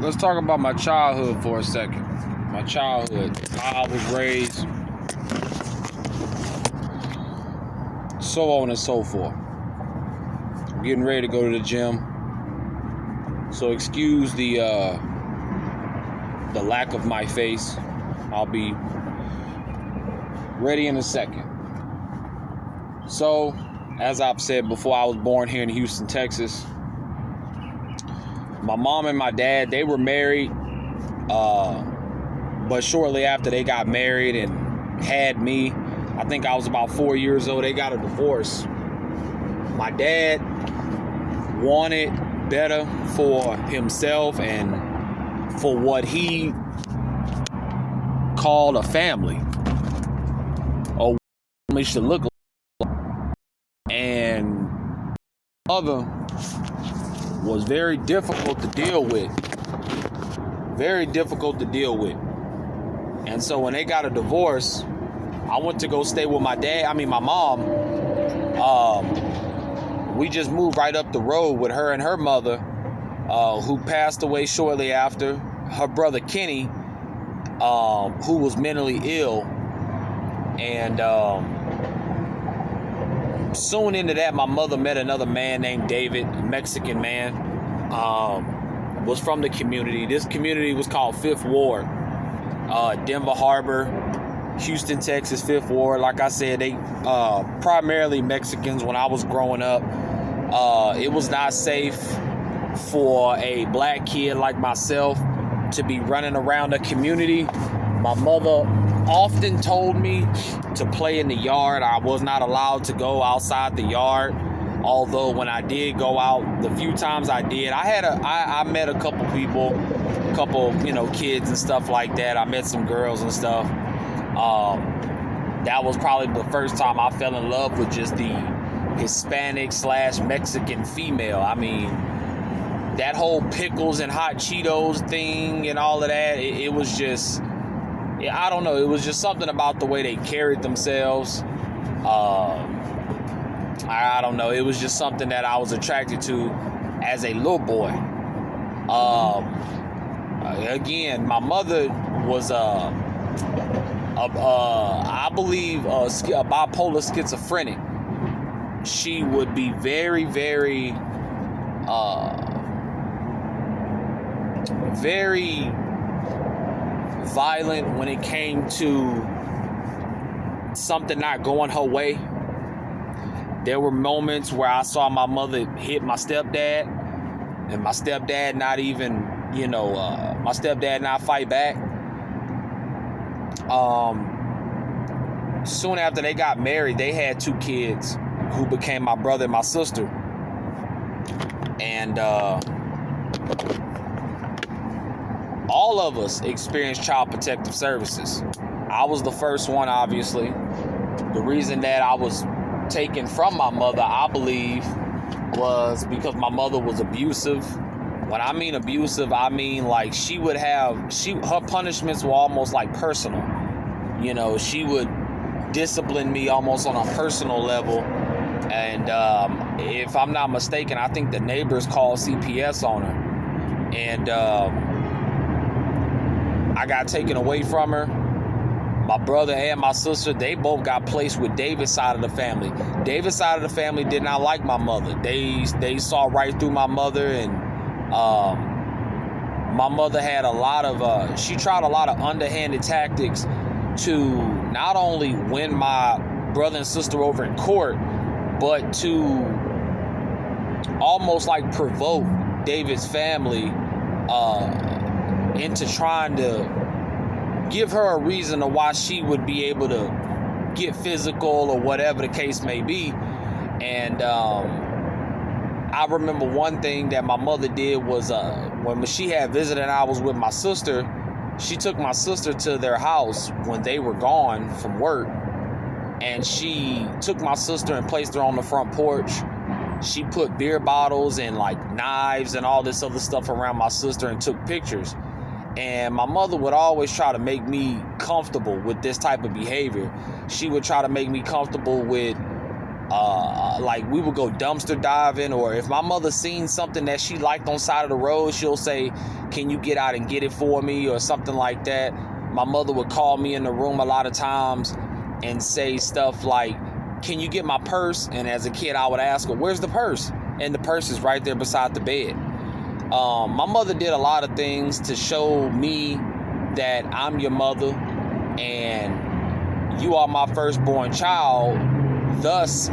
let's talk about my childhood for a second. My childhood, how I was raised, so on and so forth. I'm getting ready to go to the gym, so excuse the lack of my face. I'll be ready in a second. So, as I've said before, I was born here in Houston, Texas. My mom and my dad, they were married, but shortly after they got married and had me, I think I was about 4 years old, they got a divorce. My dad wanted better for himself and for what he called a family, or what a family should look like. And mother was very difficult to deal with. Very difficult to deal with. And so when they got a divorce, I went to go stay with my mom. We just moved right up the road with her and her mother, who passed away shortly after. Her brother Kenny, who was mentally ill. And soon into that, my mother met another man named David, a Mexican man, was from the community. This community was called Fifth Ward, Denver Harbor, Houston, Texas, Fifth Ward. Like I said, they primarily Mexicans when I was growing up. It was not safe for a black kid like myself to be running around the community. My mother often told me to play in the yard. I was not allowed to go outside the yard. Although when I did go out, the few times I did, I met a couple people, kids and stuff like that. I met some girls and stuff. That was probably the first time I fell in love with just the Hispanic/Mexican female. I mean, that whole pickles and hot Cheetos thing and all of that, it was just, I don't know, it was just something about the way they carried themselves. I don't know, it was just something that I was attracted to as a little boy. Again, my mother was I believe a bipolar schizophrenic. She would be very, very very violent when it came to something not going her way. There were moments where I saw my mother hit my stepdad, and my stepdad not even, my stepdad not fight back. Soon after they got married, they had 2 kids who became my brother and my sister. And all of us experienced Child Protective Services. I was the first one, obviously. The reason that I was taken from my mother, I believe, was because my mother was abusive. When I mean abusive, I mean like her punishments were almost like personal. She would discipline me almost on a personal level. And if I'm not mistaken, I think the neighbors called CPS on her. And I got taken away from her. My brother and my sister, they both got placed with David's side of the family. David's side of the family did not like my mother. They saw right through my mother, and my mother had she tried a lot of underhanded tactics to not only win my brother and sister over in court, but to almost like provoke David's family into trying to give her a reason to why she would be able to get physical or whatever the case may be. And I remember one thing that my mother did was when she had visited and I was with my sister, she took my sister to their house when they were gone from work. And she took my sister and placed her on the front porch. She put beer bottles and like knives and all this other stuff around my sister and took pictures. And my mother would always try to make me comfortable with this type of behavior. She would try to make me comfortable with Like we would go dumpster diving, or if my mother seen something that she liked on the side of the road, she'll say, can you get out and get it for me, or something like that. My mother would call me in the room a lot of times and say stuff like, can you get my purse? And as a kid, I would ask her, where's the purse? And the purse is right there beside the bed. My mother did a lot of things to show me that I'm your mother and you are my firstborn child. Thus,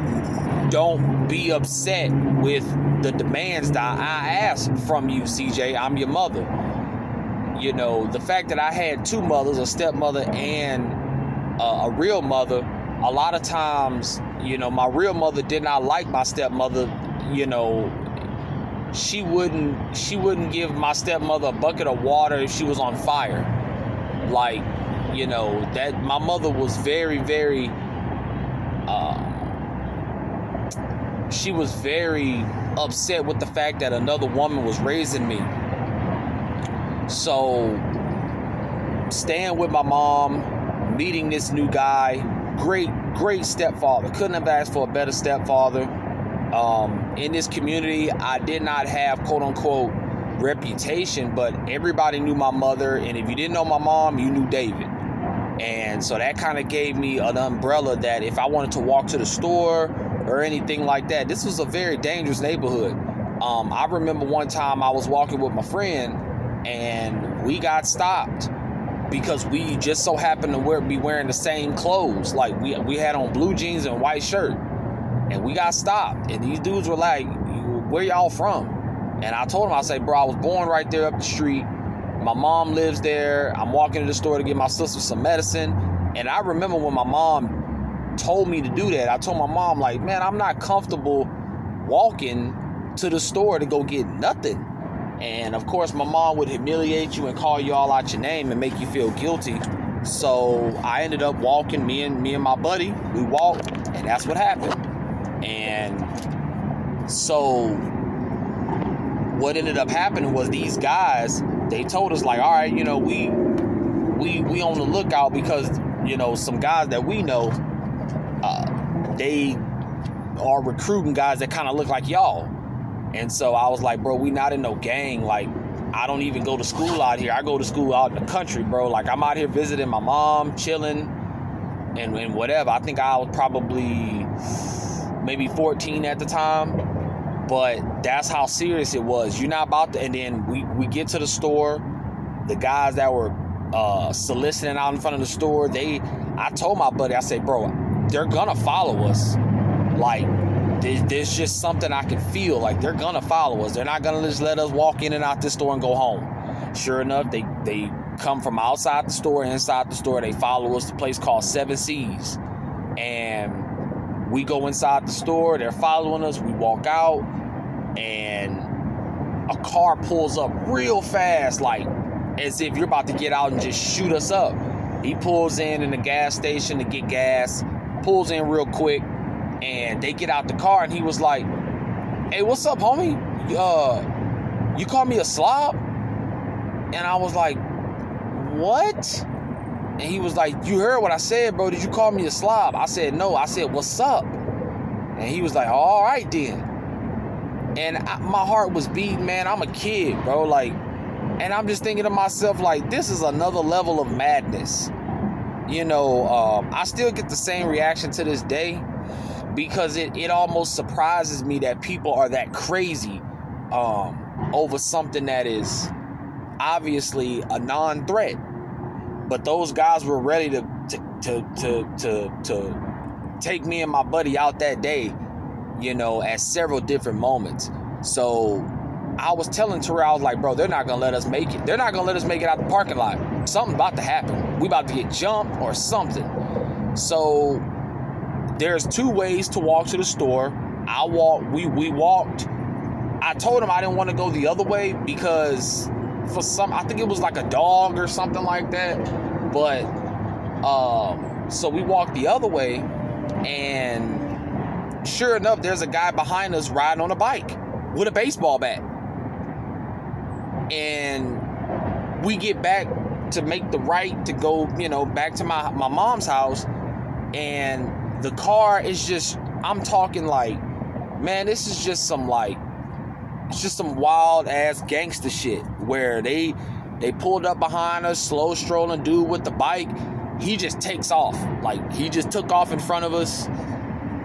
don't be upset with the demands that I ask from you, CJ. I'm your mother. You know, the fact that I had two mothers, a stepmother and a real mother, a lot of times, you know, my real mother did not like my stepmother. You know, she wouldn't give my stepmother a bucket of water if she was on fire. Like, you know, that my mother was very she was very upset with the fact that another woman was raising me. So, staying with my mom, meeting this new guy, great stepfather. Couldn't have asked for a better stepfather. In this community, I did not have quote unquote reputation, but everybody knew my mother, and if you didn't know my mom, you knew David. And so that kind of gave me an umbrella that if I wanted to walk to the store or anything like that, this was a very dangerous neighborhood. I remember one time I was walking with my friend and we got stopped because we just so happened to be wearing the same clothes. Like we had on blue jeans and white shirt, and we got stopped. And these dudes were like, where y'all from? And I told them, I said, bro, I was born right there up the street. My mom lives there. I'm walking to the store to get my sister some medicine. And I remember when my mom told me to do that, I told my mom, like, man, I'm not comfortable walking to the store to go get nothing. And of course, my mom would humiliate you and call you all out your name and make you feel guilty. So I ended up walking, me and my buddy, we walked, and that's what happened. And so what ended up happening was these guys, they told us, like, all right, you know, we on the lookout because, you know, some guys that we know, they are recruiting guys that kind of look like y'all. And so I was like, bro, we not in no gang. Like, I don't even go to school out here. I go to school out in the country, bro. Like, I'm out here visiting my mom, chilling, and whatever. I think I was probably maybe 14 at the time. But that's how serious it was. You're not about to... And then we get to the store. The guys that were soliciting out in front of the store, I told my buddy, I said, bro, they're gonna follow us. Like, there's just something I can feel. Like, they're gonna follow us. They're not gonna just let us walk in and out this store and go home. Sure enough, they come from outside the store, inside the store. They follow us to a place called Seven Seas. And we go inside the store. They're following us. We walk out. And a car pulls up real fast, like as if you're about to get out and just shoot us up. He pulls in the gas station to get gas, pulls in real quick, and they get out the car, and he was like, hey, what's up, homie? You call me a slob? And I was like, what? And he was like, you heard what I said, bro. Did you call me a slob? I said, no. I said, what's up? And he was like, all right, then. And my heart was beating, man. I'm a kid, bro. Like, and I'm just thinking to myself, like, this is another level of madness. You know, I still get the same reaction to this day because it almost surprises me that people are that crazy over something that is obviously a non-threat. But those guys were ready to take me and my buddy out that day, you know, at several different moments. So I was telling Terrell, I was like, bro, they're not going to let us make it. They're not going to let us make it out the parking lot. Something's about to happen. We about to get jumped or something. So there's two ways to walk to the store. We walked. I told him I didn't want to go the other way because I think it was like a dog or something like that. But, so we walked the other way, and sure enough, there's a guy behind us riding on a bike with a baseball bat. And we get back to make the right to go, you know, back to my mom's house. And the car is just I'm talking like, man, this is just some like, it's just some wild ass gangster shit where they pulled up behind us, slow strolling dude with the bike. He just takes off. Like, he just took off in front of us,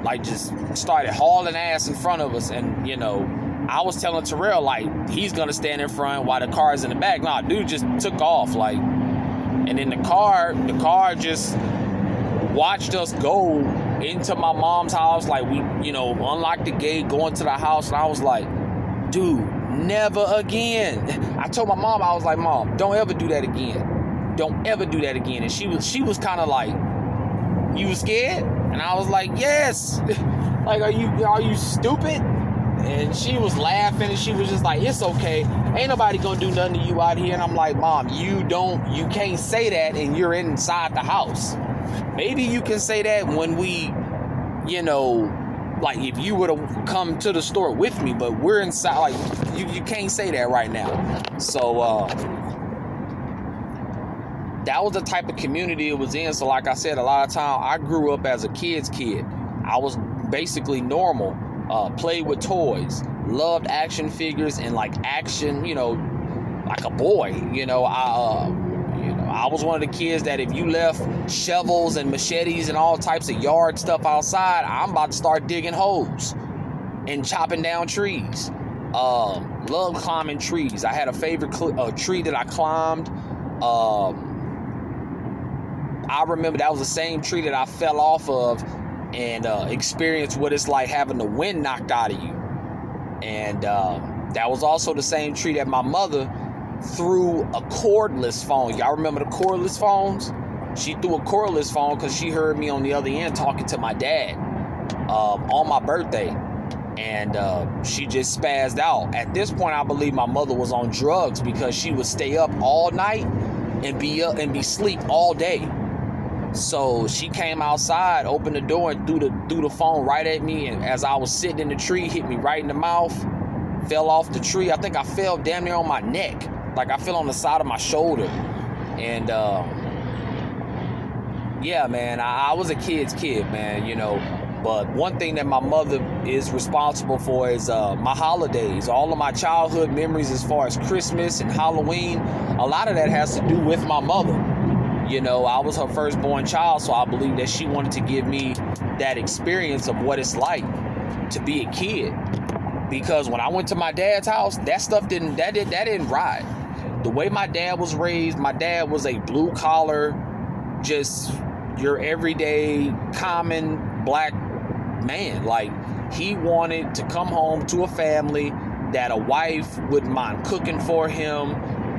like just started hauling ass in front of us. And, you know, I was telling Terrell, like, he's gonna stand in front while the car's in the back. Nah, dude just took off, like, and then the car just watched us go into my mom's house. Like, we, you know, unlocked the gate, going to the house, and I was like, dude, never again. I told my mom, I was like, Mom, don't ever do that again. Don't ever do that again. And she was kind of like, you was scared? And I was like, yes. Like, are you stupid? And she was laughing, and she was just like, it's okay. Ain't nobody gonna do nothing to you out here. And I'm like, Mom, you can't say that, and you're inside the house. Maybe you can say that when we, you know, like if you would have come to the store with me, but we're inside. Like, you can't say that right now. So that was the type of community it was in. So like I said, a lot of time I grew up as a kid's kid. I was basically normal, played with toys, loved action figures and like action, you know, like a boy. You know, I was one of the kids that if you left shovels and machetes and all types of yard stuff outside, I'm about to start digging holes and chopping down trees. Love climbing trees. I had a favorite tree that I climbed. I remember that was the same tree that I fell off of and experienced what it's like having the wind knocked out of you. And that was also the same tree that my mother threw a cordless phone. Y'all remember the cordless phones? She threw a cordless phone because she heard me on the other end talking to my dad on my birthday. And she just spazzed out. At this point, I believe my mother was on drugs because she would stay up all night and be asleep all day. So she came outside, opened the door, and threw the phone right at me. And as I was sitting in the tree, hit me right in the mouth. Fell off the tree. I think I fell damn near on my neck. Like I fell on the side of my shoulder. And yeah, man, I was a kid's kid, man, you know. But one thing that my mother is responsible for is my holidays. All of my childhood memories as far as Christmas and Halloween, a lot of that has to do with my mother. You know, I was her firstborn child, so I believe that she wanted to give me that experience of what it's like to be a kid. Because when I went to my dad's house, that stuff didn't ride. The way my dad was raised, my dad was a blue collar, just your everyday common black man. Like, he wanted to come home to a family that a wife wouldn't mind cooking for him.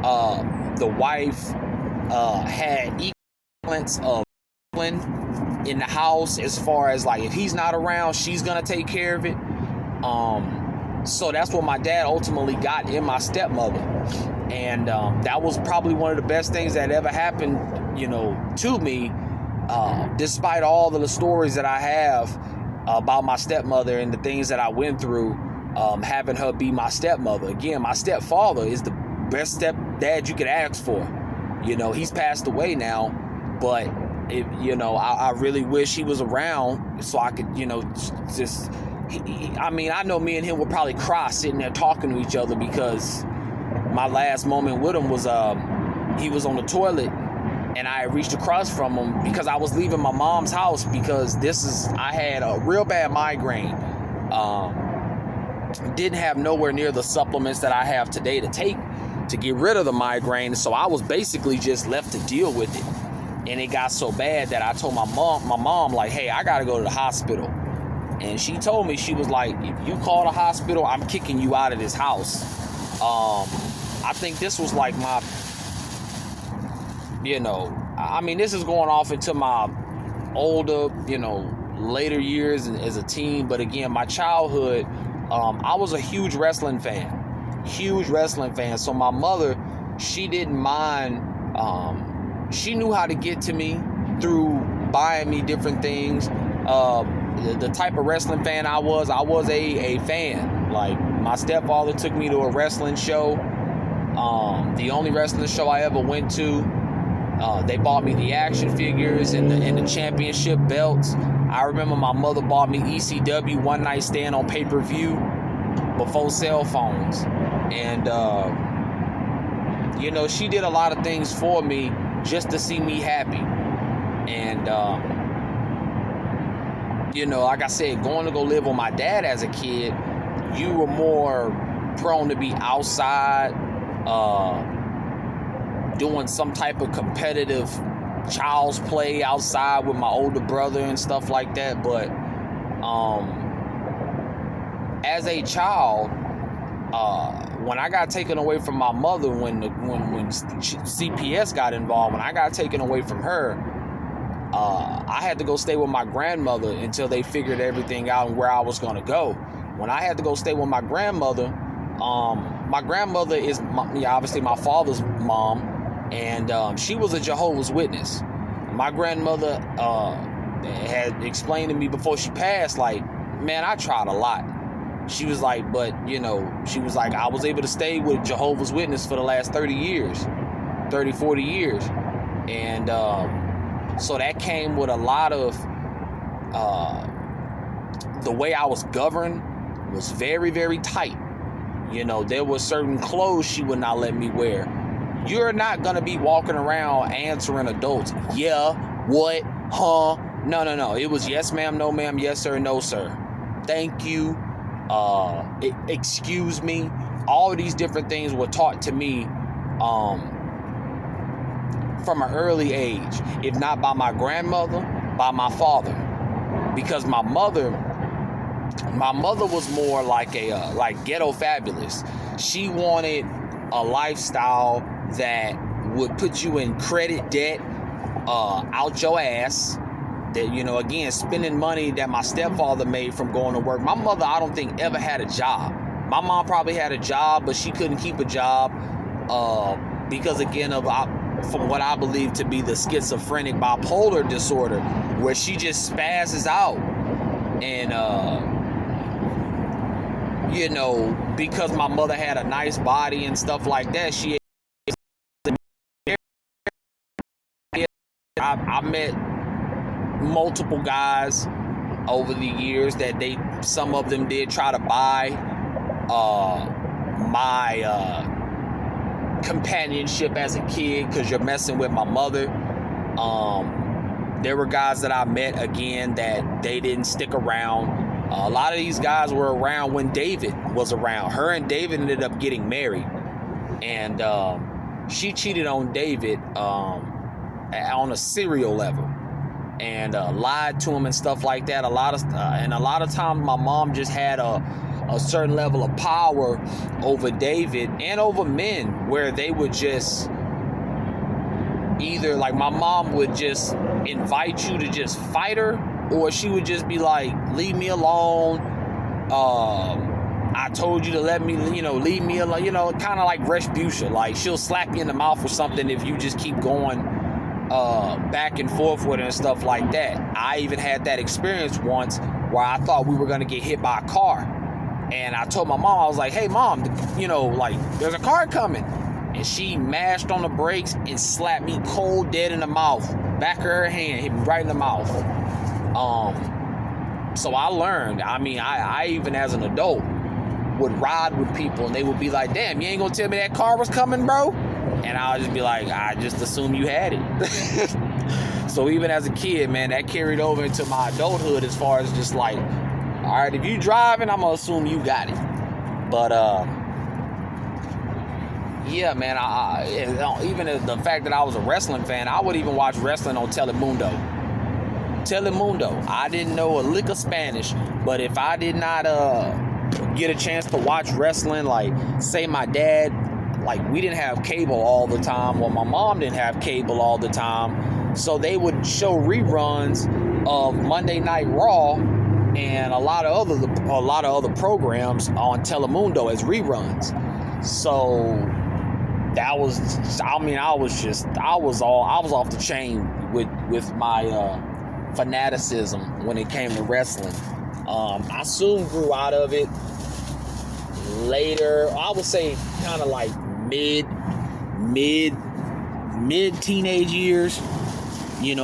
The wife had equivalence of in the house, as far as like if he's not around, she's gonna take care of it. So that's what my dad ultimately got in my stepmother. And that was probably one of the best things that ever happened, you know, to me, despite all of the stories that I have about my stepmother and the things that I went through, having her be my stepmother. Again, my stepfather is the best stepdad you could ask for. You know, he's passed away now, but you know, I really wish he was around so I could, you know, just, I mean, I know me and him would probably cry sitting there talking to each other, because my last moment with him was he was on the toilet and I reached across from him because I was leaving my mom's house, because I had a real bad migraine. Didn't have nowhere near the supplements that I have today to take to get rid of the migraine, so I was basically just left to deal with it. And it got so bad that I told my mom like, hey, I gotta go to the hospital. And she told me, she was like, if you call the hospital, I'm kicking you out of this house. I think this was like my, you know, I mean, this is going off into my older, you know, later years as a teen. But again, my childhood, I was a huge wrestling fan. So my mother, she didn't mind, she knew how to get to me through buying me different things. The type of wrestling fan I was a fan. Like, my stepfather took me to a wrestling show. The only wrestling show I ever went to, They bought me the action figures and the championship belts. I remember my mother bought me ECW One Night Stand on pay-per-view before cell phones. And, she did a lot of things for me just to see me happy. And, like I said, going to go live with my dad as a kid, you were more prone to be outside, doing some type of competitive child's play outside with my older brother and stuff like that. But as a child, when I got taken away from my mother, when CPS got involved, when I got taken away from her, I had to go stay with my grandmother until they figured everything out and where I was going to go. When I had to go stay with my grandmother is obviously my father's mom, and she was a Jehovah's Witness. My grandmother had explained to me before she passed, like, man, I tried a lot. She was like, but, I was able to stay with Jehovah's Witness for the last 40 years. And so that came with a lot of, the way I was governed was very, very tight. There were certain clothes she would not let me wear. You're not going to be walking around answering adults. Yeah, what, huh? No. It was yes, ma'am, no, ma'am, yes, sir, no, sir. Thank you. Excuse me. All of these different things were taught to me from an early age, if not by my grandmother, by my father. Because my mother was more like like ghetto fabulous. She wanted a lifestyle that would put you in credit debt out your ass. That, again, spending money that my stepfather made from going to work. My mother, I don't think, ever had a job. My mom probably had a job, but she couldn't keep a job because, again, from what I believe to be the schizophrenic bipolar disorder, where she just spazzes out. And, because my mother had a nice body and stuff like that, I met multiple guys over the years that some of them did try to buy my companionship as a kid, because you're messing with my mother. There were guys that I met, again, that they didn't stick around. A lot of these guys were around when David was around. Her and David ended up getting married, and she cheated on David on a serial level, and lied to him and stuff like that. A lot of times my mom just had a certain level of power over David and over men, where they would just either, like, my mom would just invite you to just fight her, or she would just be like, leave me alone. I told you to let me, leave me alone. Kind of like Respucia. Like, she'll slap you in the mouth or something if you just keep going back and forth with her and stuff like that. I even had that experience once where I thought we were going to get hit by a car. And I told my mom, I was like, hey, Mom, there's a car coming. And she mashed on the brakes and slapped me cold dead in the mouth. Back of her hand, hit me right in the mouth. So I learned. I even as an adult would ride with people, and they would be like, damn, you ain't gonna tell me that car was coming, bro? And I would just be like, I just assumed you had it. So even as a kid, man, that carried over into my adulthood, as far as just like, all right, if you driving, I'm gonna assume you got it. But yeah, man, even the fact that I was a wrestling fan, I would even watch wrestling on Telemundo. I didn't know a lick of Spanish, but if I did not get a chance to watch wrestling, like, say my dad, like, we didn't have cable all the time, or my mom didn't have cable all the time, so they would show reruns of Monday Night Raw and a lot of other programs on Telemundo as reruns. So that was, I was off the chain with my fanaticism when it came to wrestling. I soon grew out of it later. I would say kind of like mid mid-teenage years,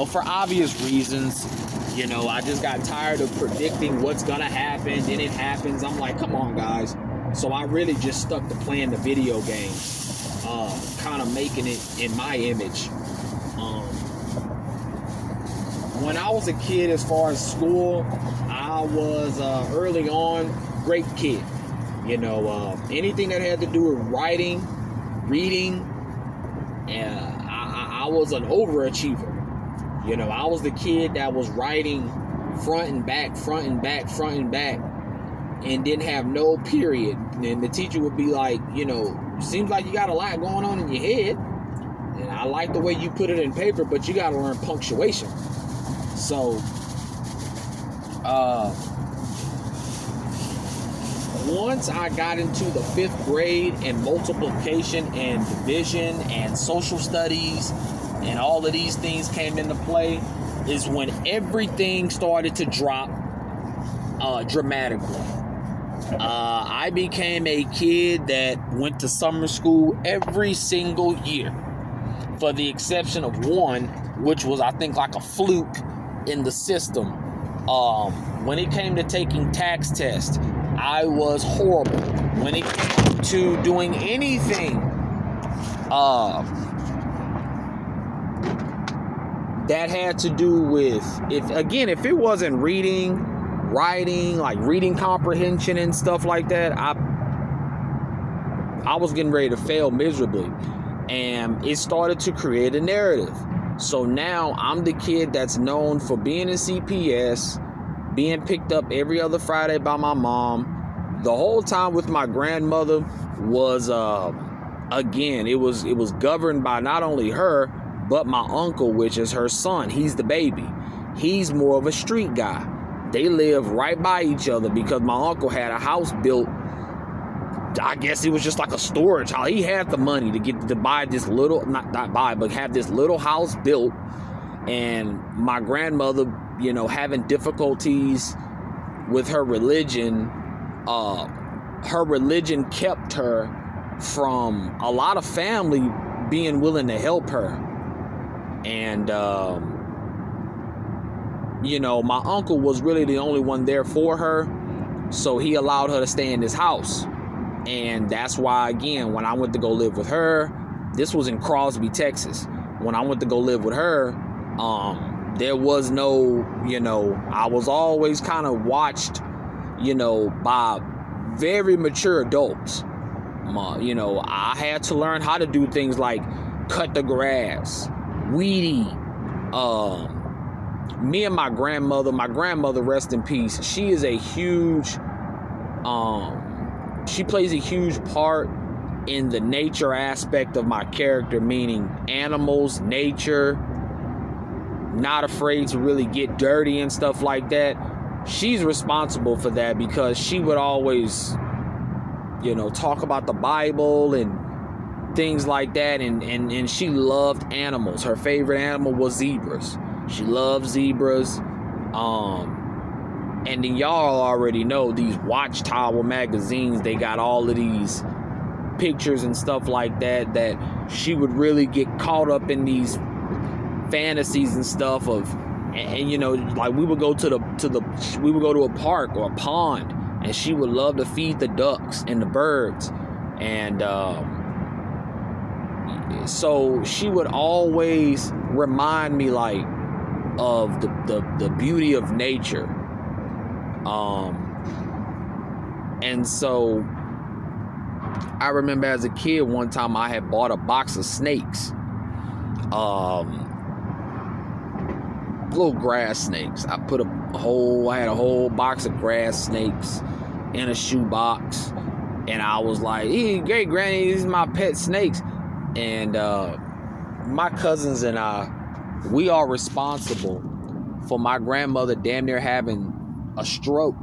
for obvious reasons. I just got tired of predicting what's gonna happen. Then it happens. I'm like, come on, guys. So I really just stuck to playing the video game, kind of making it in my image. When I was a kid, as far as school, I was early on great kid. Anything that had to do with writing, reading, and I was an overachiever. I was the kid that was writing front and back, and didn't have no period. And the teacher would be like, seems like you got a lot going on in your head. And I like the way you put it in paper, but you got to learn punctuation. So, once I got into the 5th grade and multiplication and division and social studies and all of these things came into play, is when everything started to drop dramatically. I became a kid that went to summer school every single year, for the exception of one, which was, I think, like a fluke in the system. When it came to taking tax tests, I was horrible. When it came to doing anything that had to do with, if it wasn't reading, writing, like reading comprehension and stuff like that, I was getting ready to fail miserably. And it started to create a narrative. So now I'm the kid that's known for being in CPS, being picked up every other Friday by my mom. The whole time with my grandmother was, it was governed by not only her, but my uncle, which is her son. He's the baby. He's more of a street guy. They live right by each other because my uncle had a house built. I guess it was just like a storage house. He had the money to buy this little, but have this little house built. And my grandmother, having difficulties with her religion kept her from a lot of family being willing to help her. And, my uncle was really the only one there for her. So he allowed her to stay in this house. And that's why, again, when I went to go live with her, this was in Crosby, Texas. When I went to go live with her, there was no, I was always kind of watched, by very mature adults. I had to learn how to do things like cut the grass, weed eat. Me and my grandmother, rest in peace, she is a huge, she plays a huge part in the nature aspect of my character, meaning animals, nature, not afraid to really get dirty and stuff like that. She's responsible for that because she would always, talk about the Bible and things like that. And she loved animals. Her favorite animal was zebras. She loved zebras. And then y'all already know these Watchtower magazines, they got all of these pictures and stuff like that she would really get caught up in these fantasies and stuff of, and like we would go to a park or a pond, and she would love to feed the ducks and the birds. And so she would always remind me like of the beauty of nature. And so I remember as a kid, one time I had bought a box of snakes, little grass snakes. I had a whole box of grass snakes in a shoebox, and I was like, "Hey, great granny, these are my pet snakes." And my cousins and I, we are responsible for my grandmother damn near having a stroke,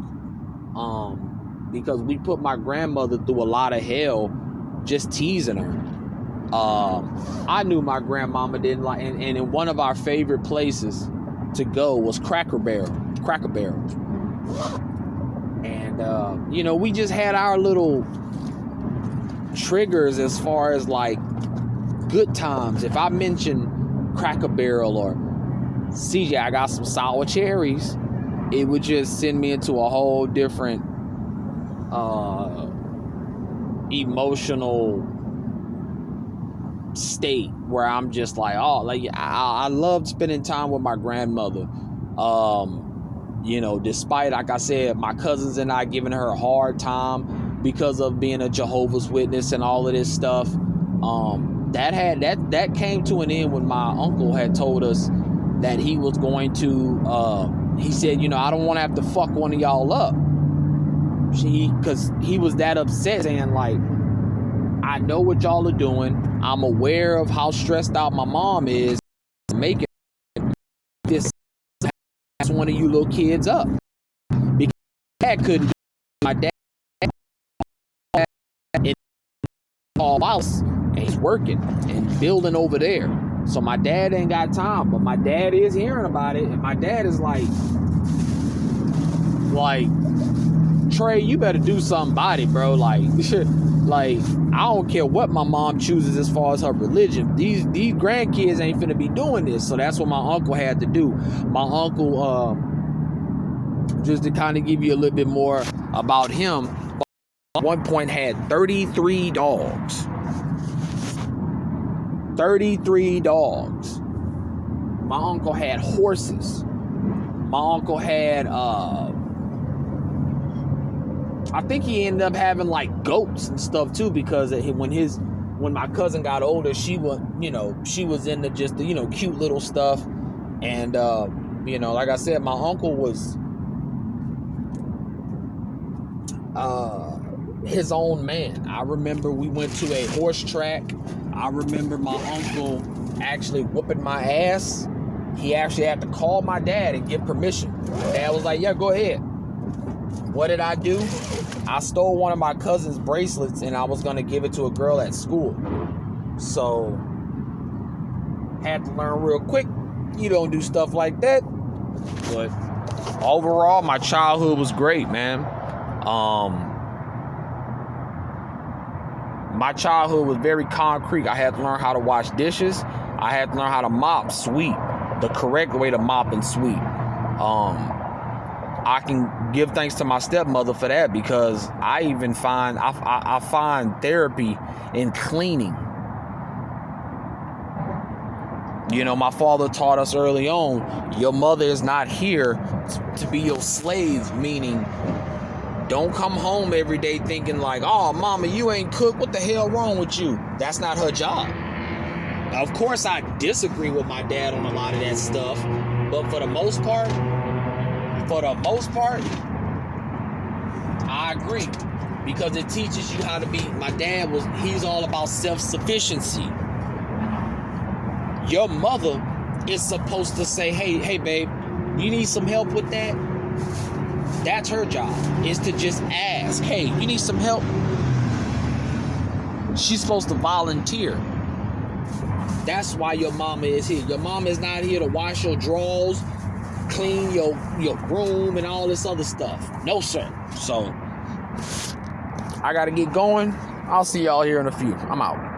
because we put my grandmother through a lot of hell just teasing her. I knew my grandmama didn't like, and in one of our favorite places to go was Cracker Barrel. And we just had our little triggers as far as like good times, if I mention Cracker Barrel or CJ, I got some sour cherries, it would just send me into a whole different emotional state where I'm just like, oh, like I loved spending time with my grandmother. You know, despite, like I said, my cousins and I giving her a hard time because of being a Jehovah's Witness and all of this stuff. That came to an end when my uncle had told us that he was going to, he said, you know, I don't want to have to fuck one of y'all up. Because he was that upset, saying like, I know what y'all are doing. I'm aware of how stressed out my mom is making this one of you little kids up. Because my dad couldn't do it. My dad in all house and he's working and building over there. So my dad ain't got time, but my dad is hearing about it, and my dad is like, Trey, you better do something about it, bro. Like, like, I don't care what my mom chooses as far as her religion. These grandkids ain't finna be doing this. So that's what my uncle had to do. My uncle, just to kind of give you a little bit more about him, at one point had 33 dogs. 33 dogs. My uncle had horses. My uncle had, I think he ended up having like goats and stuff too, because when my cousin got older, she was into just the, cute little stuff. And, like I said, my uncle was, his own man. I remember we went to a horse track. I remember my uncle actually whooping my ass. He actually had to call my dad and get permission. Dad was like, yeah, go ahead. What did I do? I stole one of my cousin's bracelets and I was going to give it to a girl at school. So, had to learn real quick. You don't do stuff like that. But overall, my childhood was great, man. My childhood was very concrete. I had to learn how to wash dishes. I had to learn how to mop, sweep, the correct way to mop and sweep. I can give thanks to my stepmother for that, because I even find I find therapy in cleaning. My father taught us early on, your mother is not here to be your slave, meaning don't come home every day thinking like, oh, mama, you ain't cooked. What the hell wrong with you? That's not her job. Of course, I disagree with my dad on a lot of that stuff, but for the most part, I agree, because it teaches you how to be. My dad he's all about self-sufficiency. Your mother is supposed to say, hey, babe, you need some help with that? That's her job, is to just ask, hey, you need some help? She's supposed to volunteer. That's why your mama is here. Your mama is not here to wash your drawers, clean your room, and all this other stuff. No, sir. So, I got to get going. I'll see y'all here in a few. I'm out.